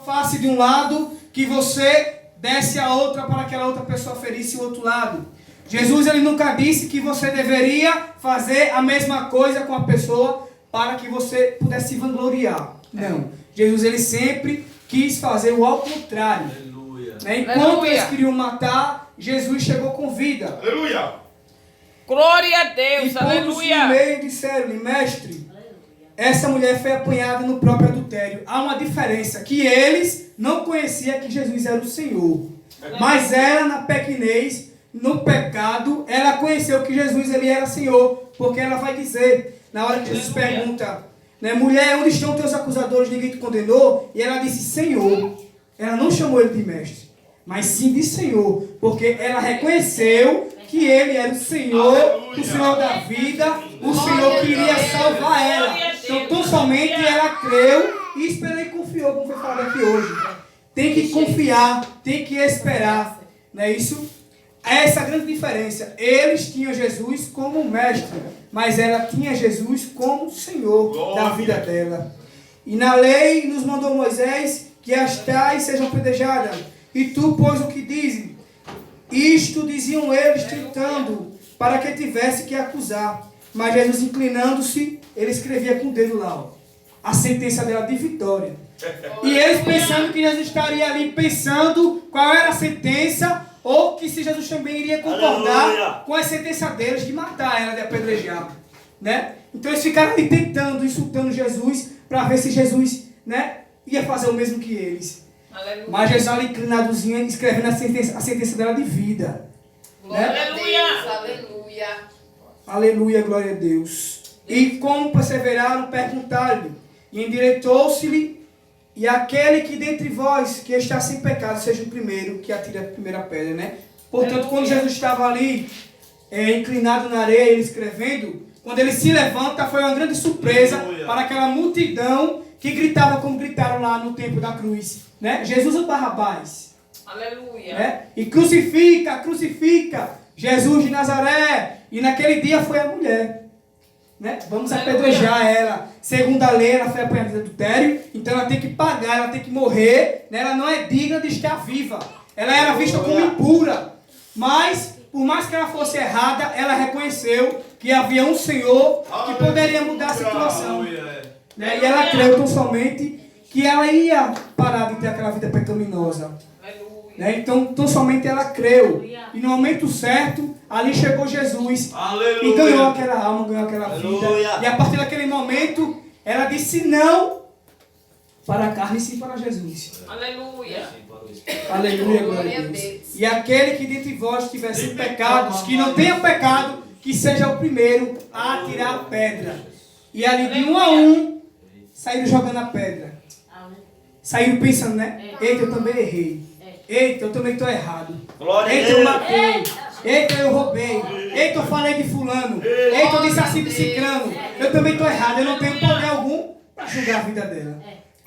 face de um lado, que você desse a outra para aquela outra pessoa ferisse o outro lado. Jesus ele nunca disse que você deveria fazer a mesma coisa com a pessoa para que você pudesse se vangloriar. Não. Jesus ele sempre quis fazer o ao contrário. Aleluia. Enquanto eles queriam matar, Jesus chegou com vida. Aleluia. Glória a Deus, E todos no meio disseram-lhe, mestre, essa mulher foi apanhada no próprio adultério. Há uma diferença, que eles não conheciam que Jesus era o Senhor. Mas ela, na pequenez, no pecado, ela conheceu que Jesus ele era Senhor. Porque ela vai dizer, na hora que Jesus pergunta, né, mulher, onde estão teus acusadores? Ninguém te condenou? E ela disse, Senhor. Ela não chamou ele de mestre, mas sim de Senhor. Porque ela reconheceu que ele era o Senhor, aleluia, o Senhor da vida, o Senhor que iria salvar ela. Então, tão somente ela creu e esperou e confiou, como foi falado aqui hoje. Tem que confiar, tem que esperar. Não é isso? Essa é a grande diferença. Eles tinham Jesus como mestre, mas ela tinha Jesus como Senhor da vida dela. E na lei nos mandou Moisés que as tais sejam apedrejadas. E tu, pois, o que dizes? Isto diziam eles, tentando, para que tivesse que acusar. Mas Jesus, inclinando-se, ele escrevia com o dedo lá, ó, a sentença dela de vitória. E eles pensando que Jesus estaria ali pensando qual era a sentença, ou que se Jesus também iria concordar, aleluia, com a sentença deles de matar ela, de apedrejar. Né? Então eles ficaram ali tentando, insultando Jesus, para ver se Jesus, né, ia fazer o mesmo que eles. Aleluia. Mas Jesus ali inclinadozinho, escrevendo a sentença dela de vida. Glória, né? a Deus, aleluia. Aleluia, glória a Deus. E como perseveraram, perguntaram-lhe. E endireitou-se-lhe, e aquele que dentre vós, que está sem pecado, seja o primeiro que atire a primeira pedra, né? Portanto, aleluia, quando Jesus estava ali, inclinado na areia, ele escrevendo, quando ele se levanta, foi uma grande surpresa, aleluia, para aquela multidão que gritava como gritaram lá no tempo da cruz, né? Jesus ou Barrabás? Aleluia. Né? E crucifica, crucifica Jesus de Nazaré. E naquele dia foi a mulher, né? Vamos apedrejar ela. Segundo a lei, ela foi apanhada de adultério, então ela tem que pagar, ela tem que morrer, né? Ela não é digna de estar viva. Ela era vista como impura. Mas, por mais que ela fosse errada, ela reconheceu que havia um Senhor que poderia mudar a situação. Né? E ela creu tão somente que ela ia parar de ter aquela vida pecaminosa. Né? Então, tão somente ela creu. E no momento certo, ali chegou Jesus. Aleluia. E ganhou aquela alma, ganhou aquela vida. Aleluia. E a partir daquele momento, ela disse não para a carne e sim para Jesus. Aleluia. Aleluia, glória a Deus. E aquele que dentre vós tivesse pecados, que não tenha pecado, que seja o primeiro a atirar a pedra. E ali de um a um, saíram jogando a pedra. Saíram pensando, né? Eita, eu também errei. Eita, eu também estou errado. Eita, eu matei. Eita, eu roubei. Eita, eu falei de fulano. Eita, eu disse assim de ciclano. Eu também estou errado. Eu não tenho poder algum para julgar a vida dela.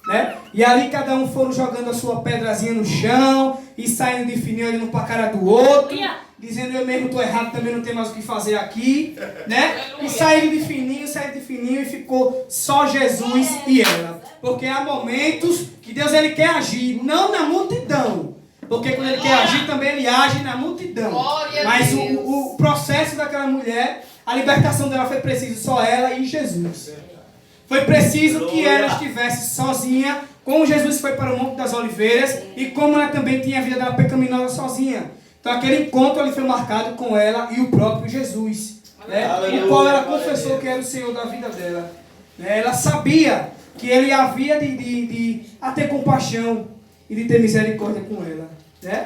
Né? E ali cada um foram jogando a sua pedrazinha no chão e saindo de fininho, olhando para a cara do outro, dizendo eu mesmo estou errado, também não tenho mais o que fazer aqui, né? E saíram de fininho e ficou só Jesus e ela. Porque há momentos que Deus ele quer agir, não na multidão. Porque quando ele quer agir, também ele age na multidão. Mas o processo daquela mulher, a libertação dela foi preciso só ela e Jesus. Foi preciso que ela estivesse sozinha, como Jesus foi para o Monte das Oliveiras, e como ela também tinha a vida dela pecaminosa sozinha. Então aquele encontro ali foi marcado com ela e o próprio Jesus, né? O qual ela confessou que era o Senhor da vida dela. Né? Ela sabia que ele havia de ter compaixão e de ter misericórdia com ela. Né?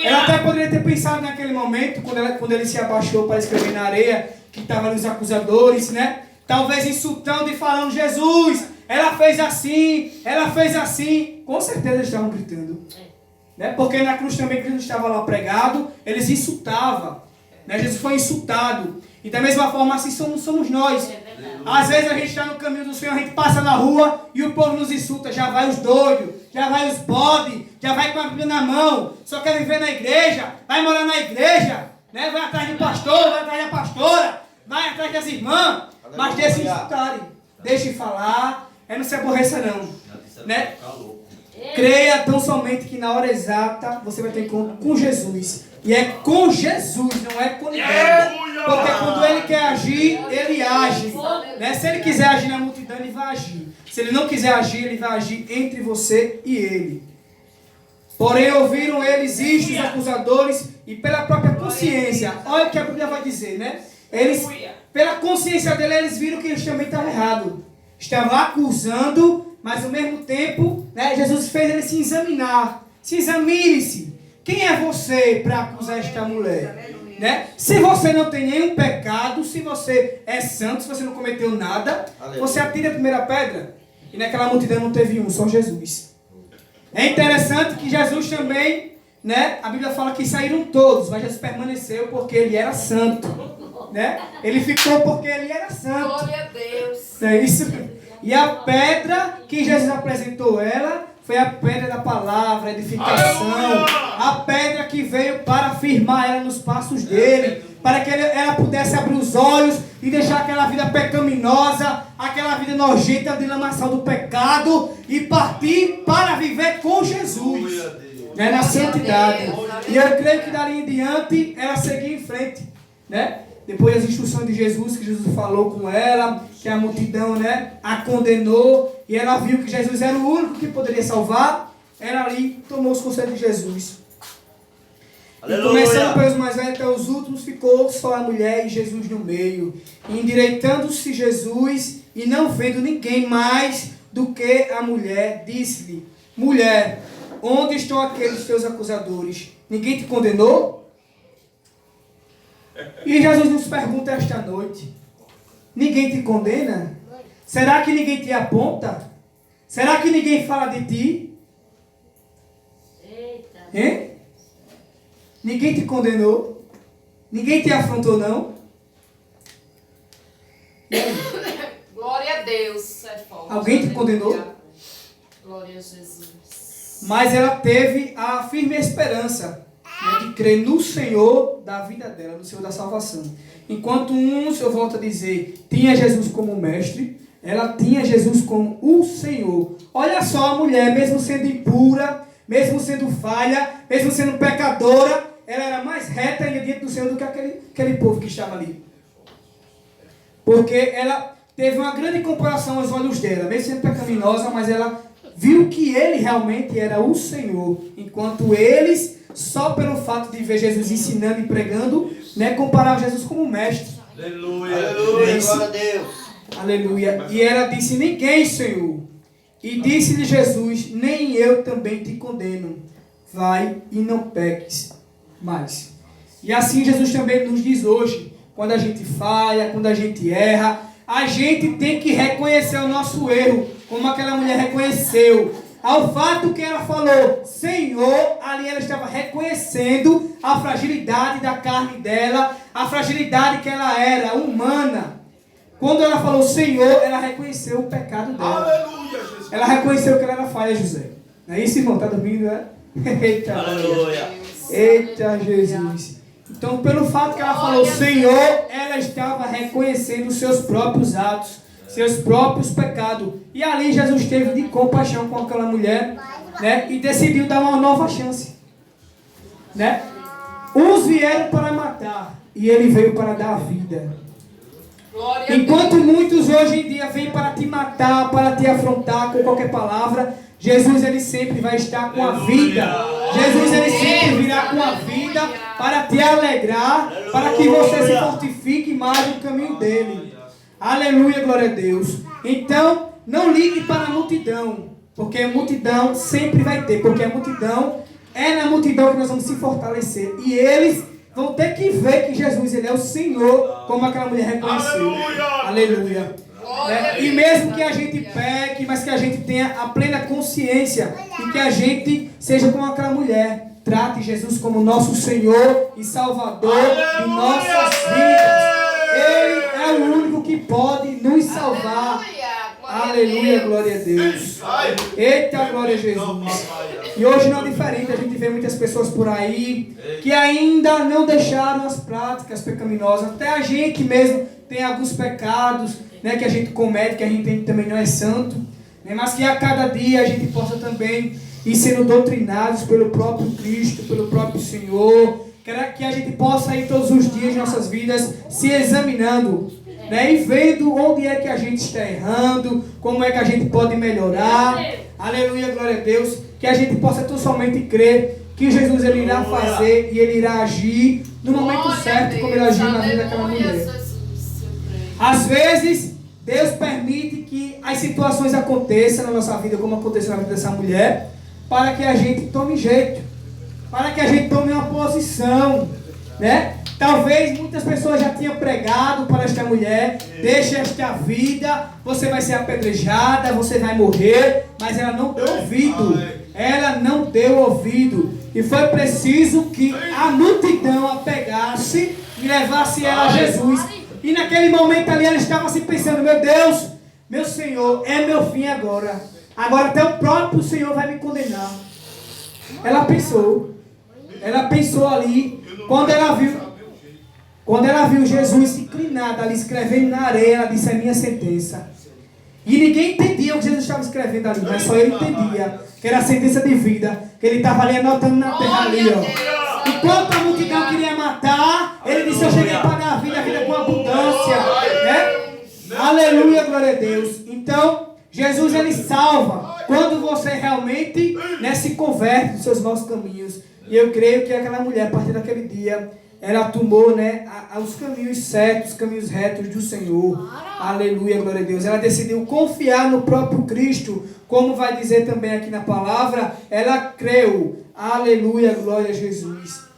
Ela até poderia ter pensado naquele momento, quando ele se abaixou para escrever na areia, que estavam ali os acusadores, né? Talvez insultando e falando, Jesus, ela fez assim. Com certeza eles estavam gritando. Né? Porque na cruz também Cristo estava lá pregado, eles insultavam. Né? Jesus foi insultado. E da mesma forma assim somos nós. Às vezes a gente está no caminho do Senhor, a gente passa na rua e o povo nos insulta. Já vai os doidos, já vai os bodes, já vai com a Bíblia na mão. Só quer viver na igreja, vai morar na igreja. Né? Vai atrás do pastor, vai atrás da pastora, vai atrás das irmãs. Mas deixe insultarem, deixe falar, não se aborreça não. Né? Creia tão somente que na hora exata você vai ter encontro com Jesus. E é com Jesus, não é com ninguém. Porque quando ele quer agir, ele age. Né? Se ele quiser agir na multidão, ele vai agir. Se ele não quiser agir, ele vai agir entre você e ele. Porém, ouviram eles isto, os acusadores, e pela própria consciência. Olha o que a Bíblia vai dizer, né? Eles, pela consciência dele, eles viram que eles também estavam errados. Estavam acusando, mas ao mesmo tempo, né, Jesus fez ele se examinar. Se examine-se. Quem é você para acusar esta mulher? Né? Se você não tem nenhum pecado, se você é santo, se você não cometeu nada, você atira a primeira pedra. E naquela multidão não teve um, só Jesus. É interessante que Jesus também, né, a Bíblia fala que saíram todos, mas Jesus permaneceu porque ele era santo. Né? Ele ficou porque ele era santo. Glória a Deus. É isso. E a pedra que Jesus apresentou ela foi a pedra da palavra, edificação. A pedra que veio para firmar ela nos passos dele. Para que ela pudesse abrir os olhos e deixar aquela vida pecaminosa, aquela vida nojenta de lamação do pecado e partir para viver com Jesus. Né, na santidade. E eu creio que dali em diante ela seguia em frente. Né? Depois das instruções de Jesus, que Jesus falou com ela, que a multidão, né, a condenou, e ela viu que Jesus era o único que poderia salvar, ela ali tomou os conselhos de Jesus. E começando pelos mais velhos até os últimos, ficou só a mulher e Jesus no meio. E endireitando-se Jesus, e não vendo ninguém mais do que a mulher, disse-lhe: mulher, onde estão aqueles teus acusadores? Ninguém te condenou? E Jesus nos pergunta esta noite: ninguém te condena? Será que ninguém te aponta? Será que ninguém fala de ti? Hein? Ninguém te condenou? Ninguém te afrontou, não? Glória a Deus. É forte. Alguém te condenou? Glória a Jesus. Mas ela teve a firme esperança, né, de crer no Senhor da vida dela, no Senhor da salvação. Enquanto uns, eu volto a dizer, tinha Jesus como mestre, ela tinha Jesus como o Senhor. Olha só a mulher, mesmo sendo impura, mesmo sendo falha, mesmo sendo pecadora, ela era mais reta ainda diante do Senhor do que aquele povo que estava ali. Porque ela teve uma grande comparação aos olhos dela, mesmo sendo pecaminosa, mas ela viu que ele realmente era o Senhor, enquanto eles, só pelo fato de ver Jesus ensinando e pregando, né, comparavam Jesus como mestre. Aleluia, aleluia, glória a Deus. Aleluia. E ela disse: ninguém, Senhor. E disse-lhe Jesus: nem eu também te condeno. Vai e não peques mais. E assim Jesus também nos diz hoje, quando a gente falha, quando a gente erra, a gente tem que reconhecer o nosso erro, como aquela mulher reconheceu. Ao fato que ela falou Senhor, ali ela estava reconhecendo a fragilidade da carne dela, a fragilidade que ela era, humana. Quando ela falou Senhor, ela reconheceu o pecado dela. Aleluia, Jesus. Ela reconheceu que ela era falha, José. Não é isso, irmão? Está dormindo, né? Eita, Aleluia. eita, Jesus. Então, pelo fato que ela falou Senhor, ela estava reconhecendo os seus próprios atos, seus próprios pecados. E ali Jesus teve de compaixão com aquela mulher, né? E decidiu dar uma nova chance, né? Uns vieram para matar e ele veio para dar vida. Enquanto muitos hoje em dia vêm para te matar, para te afrontar com qualquer palavra, Jesus ele sempre vai estar com a vida. Jesus ele sempre virá com a vida para te alegrar, para que você se fortifique mais no caminho dele. Aleluia, glória a Deus. Então, não ligue para a multidão, porque a multidão sempre vai ter, porque a multidão é na multidão que nós vamos se fortalecer. E eles vão ter que ver que Jesus ele é o Senhor, como aquela mulher reconheceu. Aleluia. Né? E mesmo que a gente peque, mas que a gente tenha a plena consciência e que a gente seja como aquela mulher. Trate Jesus como nosso Senhor e Salvador de nossas vidas. Ele é o único que pode nos salvar. Aleluia, glória a Deus. Eita, glória a Jesus. E hoje não é diferente, a gente vê muitas pessoas por aí que ainda não deixaram as práticas pecaminosas. Até a gente mesmo tem alguns pecados, né, que a gente comete, que a gente também não é santo, né, mas que a cada dia a gente possa também e sendo doutrinados pelo próprio Cristo, pelo próprio Senhor. Que a gente possa ir todos os dias de nossas vidas se examinando, né? E vendo onde é que a gente está errando, como é que a gente pode melhorar. Aleluia, glória a Deus. Que a gente possa tão somente crer que Jesus ele irá fazer e ele irá agir no momento certo, como ele agiu na vida daquela mulher. Às vezes, Deus permite que as situações aconteçam na nossa vida, como aconteceu na vida dessa mulher, para que a gente tome jeito, para que a gente tome uma posição, né? Talvez muitas pessoas já tinham pregado para esta mulher: deixe esta vida, você vai ser apedrejada, você vai morrer, mas ela não deu ouvido. Ela não deu ouvido. E foi preciso que a multidão a pegasse e levasse ela a Jesus. E naquele momento ali ela estava assim pensando: meu Deus, meu Senhor, é meu fim agora. Agora até o próprio Senhor vai me condenar. Ela pensou ali, quando ela viu Jesus inclinado ali escrevendo na areia, ela disse: é minha sentença. E ninguém entendia o que Jesus estava escrevendo ali, mas só ele entendia que era a sentença de vida, que ele estava ali anotando na terra ali, ó. Enquanto a multidão queria matar, ele disse: eu cheguei para dar a vida com abundância, né? Aleluia, glória a Deus. Então, Jesus ele salva quando você realmente, né, se converte dos seus maus caminhos. E eu creio que aquela mulher, a partir daquele dia, ela tomou, né, os caminhos certos, os caminhos retos do Senhor. Aleluia, glória a Deus. Ela decidiu confiar no próprio Cristo, como vai dizer também aqui na palavra. Ela creu. Aleluia, glória a Jesus.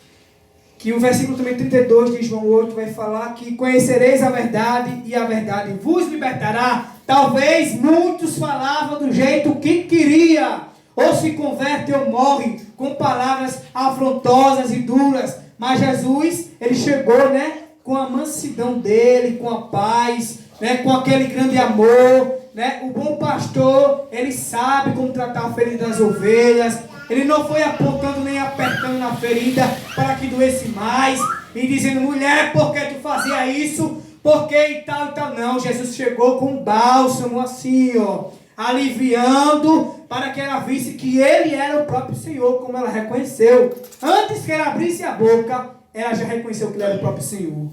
Que o versículo também 32 de João 8 vai falar que conhecereis a verdade e a verdade vos libertará. Talvez muitos falavam do jeito que queria, ou se converte ou morre, com palavras afrontosas e duras. Mas Jesus, ele chegou, né, com a mansidão dele, com a paz, né, com aquele grande amor, né? O bom pastor, ele sabe como tratar a ferida das ovelhas. Ele não foi apontando nem apertando na ferida para que doesse mais, e dizendo: mulher, por que tu fazia isso? Por que e tal? Não, Jesus chegou com um bálsamo assim, ó, aliviando, para que ela visse que ele era o próprio Senhor, como ela reconheceu. Antes que ela abrisse a boca, ela já reconheceu que ele era o próprio Senhor.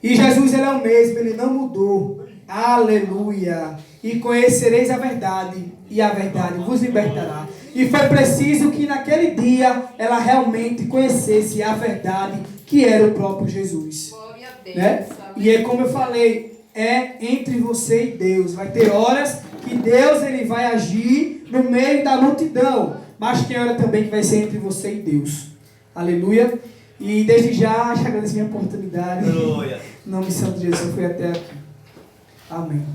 E Jesus, ele é o mesmo, ele não mudou. Aleluia. E conhecereis a verdade, e a verdade vos libertará. E foi preciso que naquele dia ela realmente conhecesse a verdade, que era o próprio Jesus. Glória a Deus. Né? E é como eu falei, é entre você e Deus. Vai ter horas que Deus ele vai agir no meio da multidão, mas tem hora também que vai ser entre você e Deus. Aleluia. E desde já agradeço a minha oportunidade. Aleluia. Em nome de Santo Jesus, eu fui até aqui. Amém.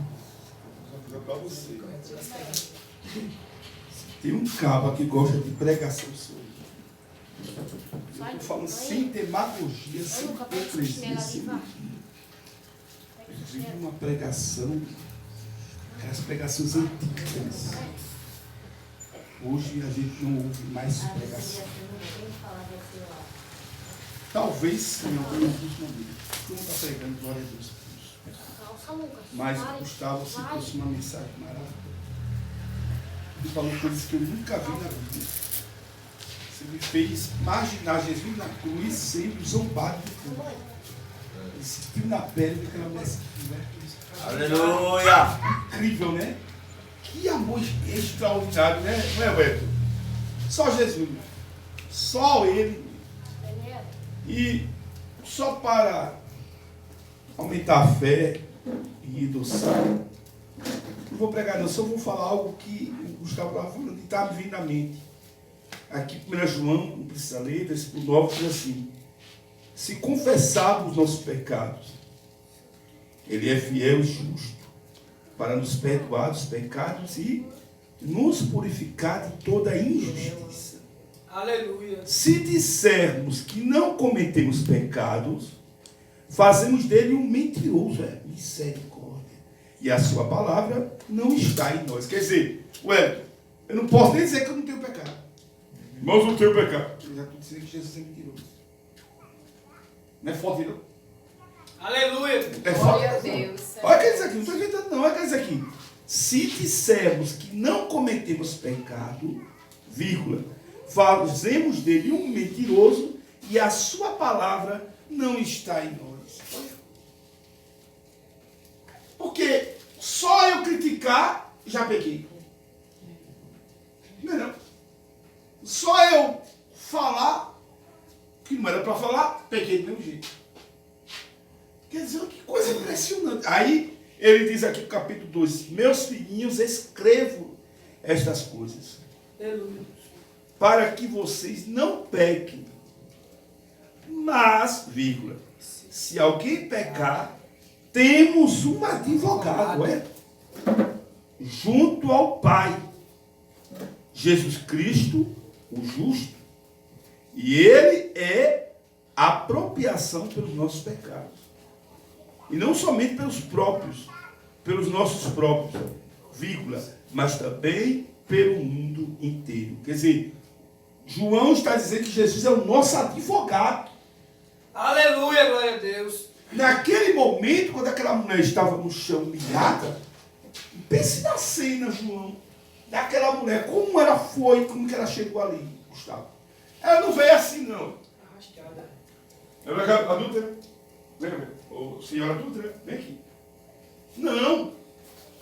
Tem um cabo que gosta de pregação sua. Eu estou falando sem demagogia, sem hipocrisia, sem mentira. Eu vi uma pregação, aquelas pregações antigas. Hoje a gente não ouve mais pregação. Talvez sim, em alguns momentos. Tu não está pregando, glória a Deus. Mas o Gustavo se trouxe uma mensagem maravilhosa. Ele falou coisas que eu nunca vi na vida. Você me fez imaginar Jesus na cruz sendo zombado de tudo. Ele sentiu na pele daquela mulher se tiver. Aleluia. Incrível, né? Que amor extraordinário, né? Não é, Beto? Só Jesus, né? Só Ele. E só para aumentar a fé e adoção, não vou pregar não, só vou falar algo que o Gustavo estava falando e está me vindo à mente. Aqui 1 João, não precisa ler, versículo 9, diz assim: se confessarmos nossos pecados, Ele é fiel e justo para nos perdoar os pecados e nos purificar de toda injustiça. Aleluia. Se dissermos que não cometemos pecados, fazemos dele um mentiroso, misericórdia. E a sua palavra não está em nós. Quer dizer, eu não posso nem dizer que eu não tenho pecado. Mas eu não tenho pecado. Eu já estou dizendo que Jesus é mentiroso. Não é forte, não? Aleluia. É Glória forte. a Deus. Olha o que diz aqui, não estou inventando não, olha o que diz aqui. se dissermos que não cometemos pecado, vírgula, fazemos dele um mentiroso e a sua palavra não está em nós. Porque só eu criticar, já pequei. Não. Só eu falar que não era para falar, peguei do mesmo jeito. Quer dizer, que coisa impressionante. Aí ele diz aqui no capítulo 2: meus filhinhos, escrevo estas coisas para que vocês não pequem. Mas, vírgula, se alguém pecar, temos um advogado, junto ao Pai, Jesus Cristo, o justo. E ele é a apropriação pelos nossos pecados. E não somente pelos nossos próprios, vírgula, mas também pelo mundo inteiro. Quer dizer, João está dizendo que Jesus é o nosso advogado. Aleluia, glória a Deus. Naquele momento, quando aquela mulher estava no chão humilhada, pense na cena, João, daquela mulher, como ela foi, como que ela chegou ali, Gustavo. Ela não veio assim, não. Ela é adúltera? Vem ver. Ô, senhora adúltera, vem aqui. Não.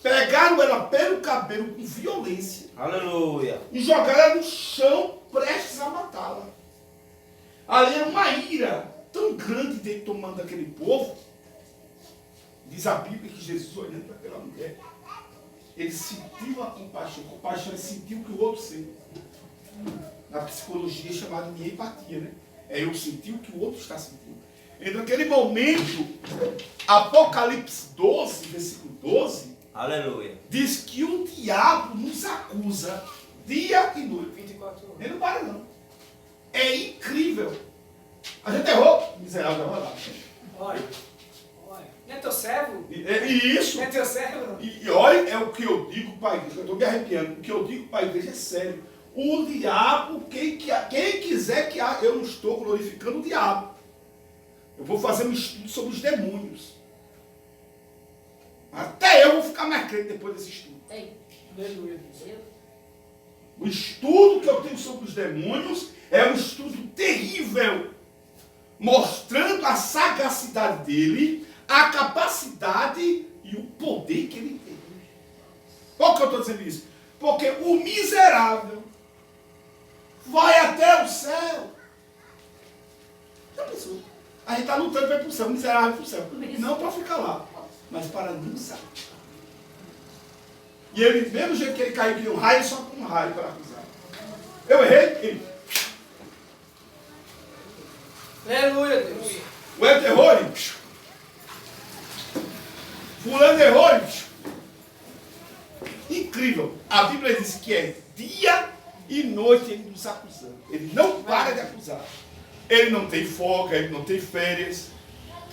Pegaram ela pelo cabelo com violência. Aleluia. E jogaram ela no chão, prestes a matá-la. Ali era uma ira tão grande dentro tomando aquele povo. Diz a Bíblia que Jesus, olhando para aquela mulher, ele sentiu a compaixão. Compaixão, ele sentiu o que o outro sente. Na psicologia é chamada de empatia, né? É eu sentir o que o outro está sentindo. E naquele momento, Apocalipse 12, versículo 12, aleluia, diz que o diabo nos acusa dia e noite. 24 horas. Ele não para, não. É incrível. A gente errou, miserável, vai lá. Olha. Não é teu servo? E isso. Não é teu servo? E olha, é o que eu digo para a igreja, eu estou me arrepiando. O que eu digo para a igreja é sério. O diabo, quem quiser que eu não estou glorificando o diabo. Eu vou fazer um estudo sobre os demônios. Até eu vou ficar mais crente depois desse estudo. Aleluia. O estudo que eu tenho sobre os demônios é um estudo terrível, mostrando a sagacidade dele, a capacidade e o poder que ele tem. Por que eu estou dizendo isso? Porque o miserável vai até o céu. Já pensou? A gente está lutando para ir para o céu, o miserável para o céu. Não para ficar lá, mas para não sair. E ele, do mesmo jeito que ele caiu de um raio, só com um raio para acusar. Eu errei, ele. Aleluia, Deus. O Ed errou, ele. Fulano errou, ele. Incrível. A Bíblia diz que é dia e noite ele nos acusando. Ele não para de acusar. Ele não tem folga, ele não tem férias.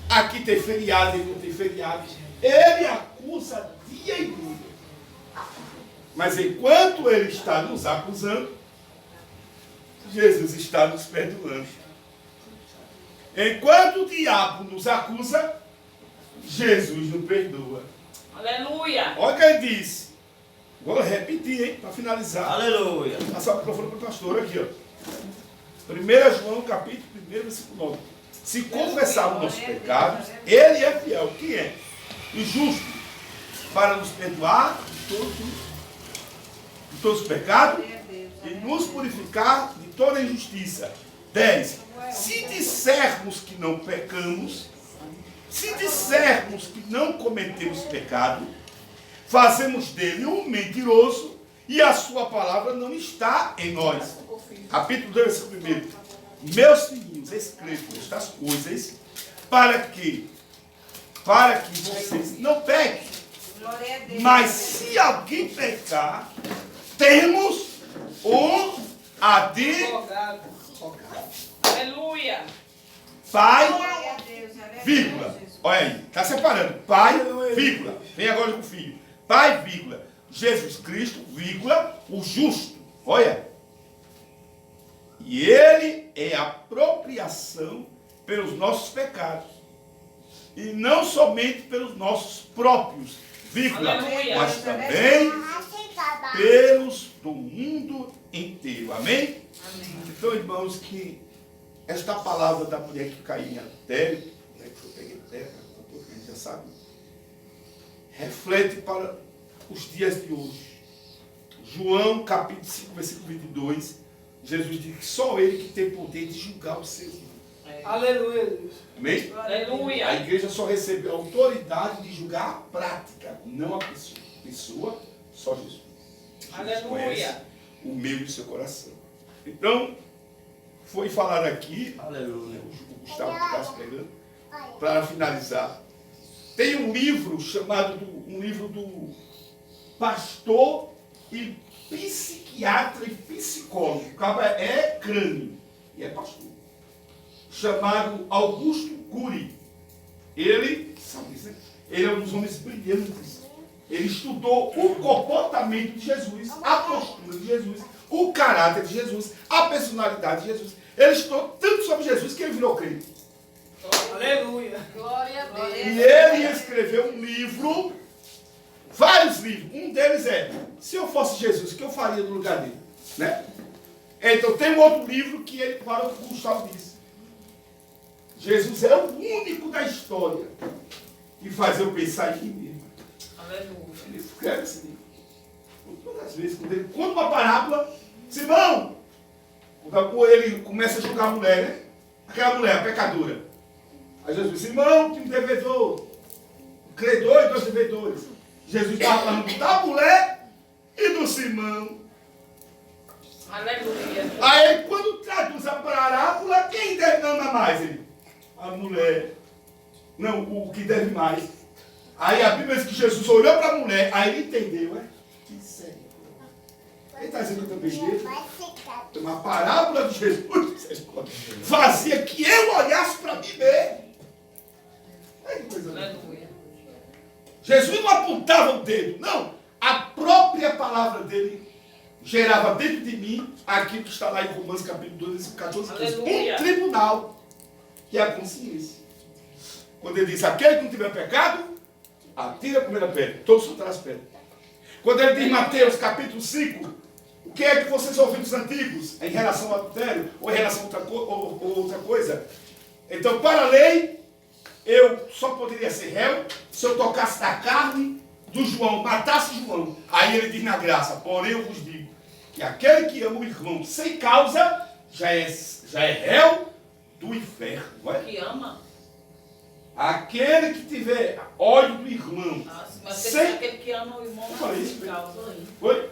Aqui tem feriado, ele não tem feriado. Ele acusa dia e noite. Mas enquanto ele está nos acusando, Jesus está nos perdoando. Enquanto o diabo nos acusa, Jesus nos perdoa. Aleluia. Olha o que ele disse. Vou repetir, hein, para finalizar. aleluia. Passar o microfone para o pastor aqui, ó. 1 João, capítulo 1, versículo 9. Se confessarmos nossos pecados, ele é fiel. Quem é? E justo para nos perdoar de todos os pecados e nos purificar de toda injustiça. 10. Se dissermos que não pecamos, se dissermos que não cometemos pecado, fazemos dele um mentiroso e a sua palavra não está em nós. Capítulo 2, versículo 1. Meus filhinhos, escrevo estas coisas para que vocês não pequem. Mas se alguém pecar, temos um advogado. Aleluia. Pai, vírgula. Olha aí, está separando. Pai, vírgula. Vem agora com o filho. Pai, vírgula. Jesus Cristo, vírgula, o justo. Olha. E ele é a apropriação pelos nossos pecados. E não somente pelos nossos próprios. vírgula, Aleluia. mas também pelos do mundo inteiro. Amém? Amém. Então, irmãos, que esta palavra da mulher que caiu em adultério, né, que eu peguei terra, a gente já sabe, reflete para os dias de hoje. João, capítulo 5, versículo 22, Jesus diz que só ele que tem poder de julgar os seus irmãos. Aleluia, Deus. Amém? A Aleluia. igreja só recebeu a autoridade de julgar a prática, não a pessoa. Pessoa, só Jesus. Jesus conhece Aleluia. o meio do seu coração. Então, foi falado aqui, Aleluia. o Gustavo está pregando, para finalizar. Tem um livro chamado, um livro do pastor e psiquiatra e psicólogo. O cara é crânio e é pastor. Chamado Augusto Cury. Ele, sabe disso, né? Ele é um dos homens brilhantes. Ele estudou o comportamento de Jesus, a postura de Jesus, o caráter de Jesus, a personalidade de Jesus. Ele estudou tanto sobre Jesus que ele virou crente. Aleluia. Glória a Deus. E ele escreveu um livro, vários livros. Um deles é, se eu fosse Jesus, o que eu faria no lugar dele? Né? Então tem um outro livro que ele fala o que o Gustavo disse. Jesus é o único da história que faz eu pensar em mim mesmo. Aleluia. Ele escreve esse livro. Todas as vezes, quando ele conta uma parábola, Simão, ele começa a julgar a mulher, né? Aquela mulher, a pecadora. Aí Jesus diz, Simão, que um devedor, um credor e 2 devedores. Jesus estava falando da mulher e do Simão. Aleluia. Aí quando traduz a parábola, quem ama mais? Ele? A mulher. Não, o que deve mais. Aí a Bíblia diz que Jesus olhou para a mulher, aí ele entendeu, que sério. Ele está dizendo que eu também devo. Uma parábola de Jesus fazia que eu olhasse para mim mesmo. Olha que coisa linda. Aleluia. Jesus não apontava o dedo, não. A própria palavra dele gerava dentro de mim aquilo que está lá em Romanos capítulo 12, 14, 15. Aleluia. Um tribunal, que é a consciência. Quando ele diz, aquele que não tiver pecado, atira a primeira pedra, todos soltarão as pedras. Quando ele diz em Mateus capítulo 5, o que é que vocês ouviram dos antigos em relação ao adultério, ou em relação a outra coisa? Então, para a lei, eu só poderia ser réu se eu tocasse da carne do João, matasse João. Aí ele diz na graça, porém eu vos digo, que aquele que ama o irmão sem causa, já é réu do inferno. Não é? Que ama. Aquele que tiver ódio do irmão, Mas sem... aquele que ama o irmão Eu falei isso, sem causa. Foi?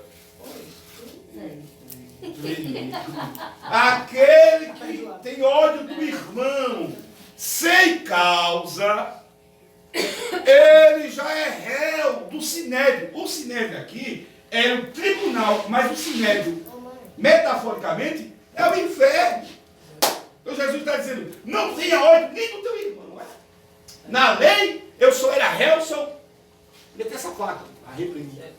Aquele que tem ódio do irmão sem causa, ele já é réu do sinédrio. O sinédrio aqui é o tribunal, mas o sinédrio, metaforicamente, é o inferno. Então Jesus está dizendo, não tenha ódio nem do teu irmão. Não é? Na lei, eu só era réu, só meter essa placa, a repreender.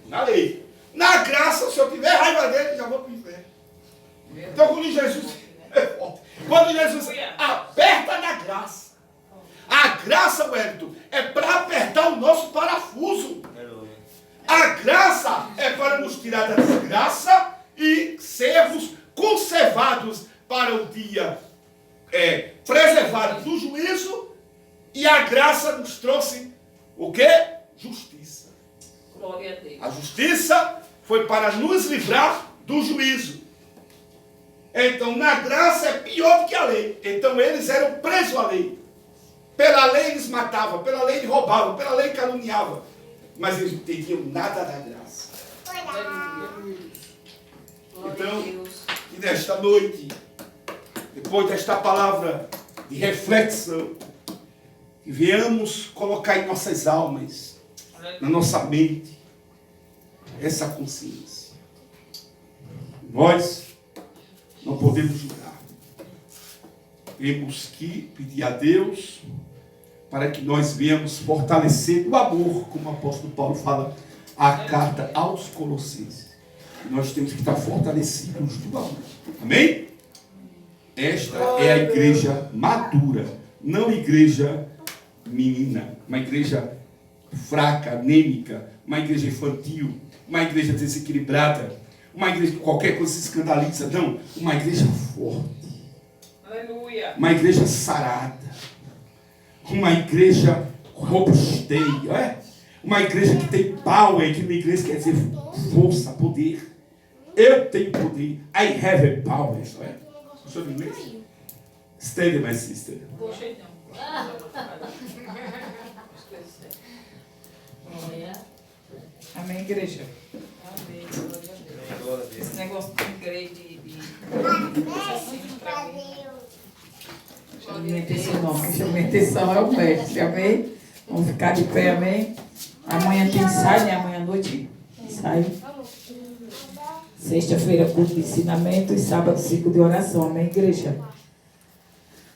Na lei. Na graça, se eu tiver raiva dele, já vou para o inferno. Então, quando Jesus aperta na graça, a graça, Wellington, é para apertar o nosso parafuso. A graça é para nos tirar da desgraça e sermos conservados para o dia preservado do juízo. E a graça nos trouxe o quê? Justiça. Glória a Deus. A justiça foi para nos livrar do juízo. Então, na graça é pior do que a lei. Então, eles eram presos à lei. Pela lei eles matavam, pela lei eles roubavam, pela lei caluniavam. Mas eles não entendiam nada da graça. Então, e nesta noite, depois desta palavra de reflexão, que venhamos colocar em nossas almas, na nossa mente, essa consciência. Nós não podemos julgar. Temos que pedir a Deus para que nós venhamos fortalecer o amor, como o apóstolo Paulo fala, a carta aos Colossenses. Nós temos que estar fortalecidos do amor. Amém? Esta é a igreja madura, não igreja menina. Uma igreja fraca, anêmica, uma igreja infantil, uma igreja desequilibrada, uma igreja que qualquer coisa se escandaliza. Não, uma igreja forte. Aleluia. Uma igreja sarada. Uma igreja robusteia. Uma igreja que tem power, que uma igreja quer dizer força, poder. Eu tenho poder. I have a power. Gostou de inglês? Stand, my sister. Gostei não. Amém, igreja. Amém. Glória a Deus. Esse negócio de igreja de alimentação não, porque alimentação é o mestre, amém? Vamos ficar de pé, amém? Amanhã tem ensaio, né? Amanhã à noite ensaio. Sexta-feira, culto de ensinamento e sábado, ciclo de oração, amém, igreja?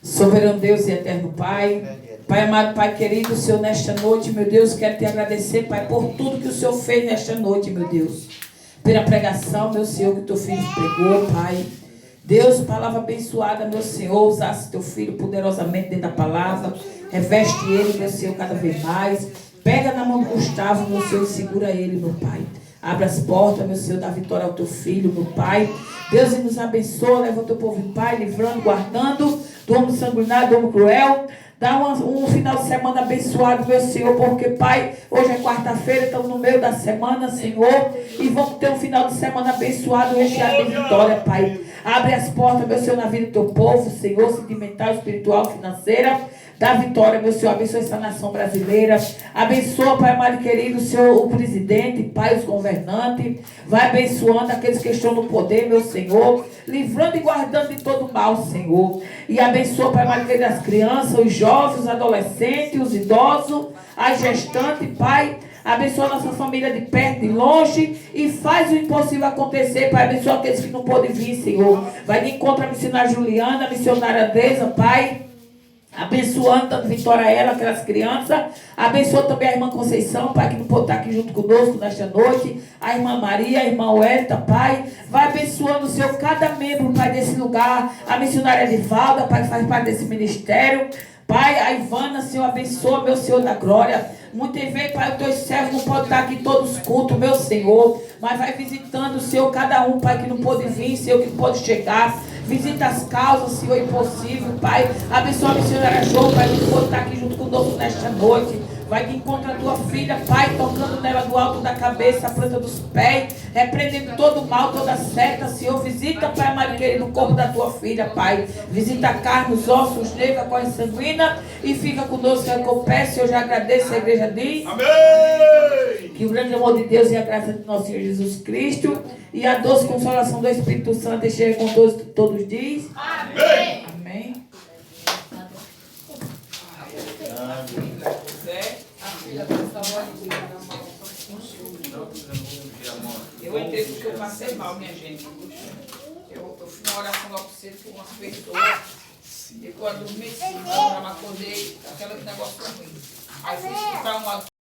Soberano Deus e eterno Pai, Pai amado, Pai querido, Senhor, nesta noite, meu Deus, quero te agradecer, Pai, por tudo que o Senhor fez nesta noite, meu Deus. Pela pregação, meu Senhor, que teu filho pregou, Pai. Deus, palavra abençoada, meu Senhor, usasse teu filho poderosamente dentro da palavra. Reveste ele, meu Senhor, cada vez mais. Pega na mão do Gustavo, meu Senhor, e segura ele, meu Pai. Abra as portas, meu Senhor, dá vitória ao teu filho, meu Pai. Deus, e nos abençoa, leva o teu povo em paz, livrando, guardando do homem sanguinário, do homem cruel. Dá um final de semana abençoado, meu Senhor, porque, Pai, hoje é quarta-feira, estamos no meio da semana, Senhor, e vamos ter um final de semana abençoado, recheado de vitória, Pai. Abre as portas, meu Senhor, na vida do teu povo, Senhor, sentimental, espiritual, financeira. Dá vitória, meu Senhor, abençoa essa nação brasileira. Abençoa, Pai amado e querido, Senhor, o presidente, Pai, os governantes. Vai abençoando aqueles que estão no poder, meu Senhor. Livrando e guardando de todo mal, Senhor. E abençoa, Pai amado e querido, as crianças, os jovens, os adolescentes, os idosos, as gestantes, Pai. Abençoa a nossa família de perto, de longe. E faz o impossível acontecer, Pai. Abençoa aqueles que não podem vir, Senhor. Vai de encontro a missionária Juliana, a missionária Andresa, Pai. Abençoando, dando vitória a ela, aquelas crianças. Abençoa também a irmã Conceição, Pai, que não pode estar aqui junto conosco nesta noite. A irmã Maria, a irmã Welita, Pai. Vai abençoando, Senhor, cada membro, Pai, desse lugar. A missionária Edivalda, Pai, que faz parte desse ministério. Pai, a Ivana, Senhor, abençoa, meu Senhor da glória. Muitas vezes, Pai, os teus servos não podem estar aqui todos cultos, meu Senhor. Mas vai visitando, Senhor, cada um, Pai, que não pode vir, Senhor, que não pode chegar. Visita as causas, Senhor, impossível, Pai. Abençoa a missionária João, Pai, que pode estar aqui junto conosco nesta noite. Vai de encontro a tua filha, Pai, tocando nela do alto da cabeça, a planta dos pés, repreendendo todo o mal, toda seta, Senhor. Visita, Pai amado querido, o corpo da tua filha, Pai. Visita a carne, os ossos, os nervos, a corrente sanguínea e fica conosco, é o que eu peço. Eu já agradeço, a igreja diz. Amém! Que o grande amor de Deus e a graça de nosso Senhor Jesus Cristo e a doce consolação do Espírito Santo esteja com todos diz. Amém! Amém. Eu entrei porque eu passei mal, minha gente. Eu fiz uma oração logo cedo com umas pessoas. E quando eu dormi, eu me acordei, aquele negócio ruim. Aí fui escutar uma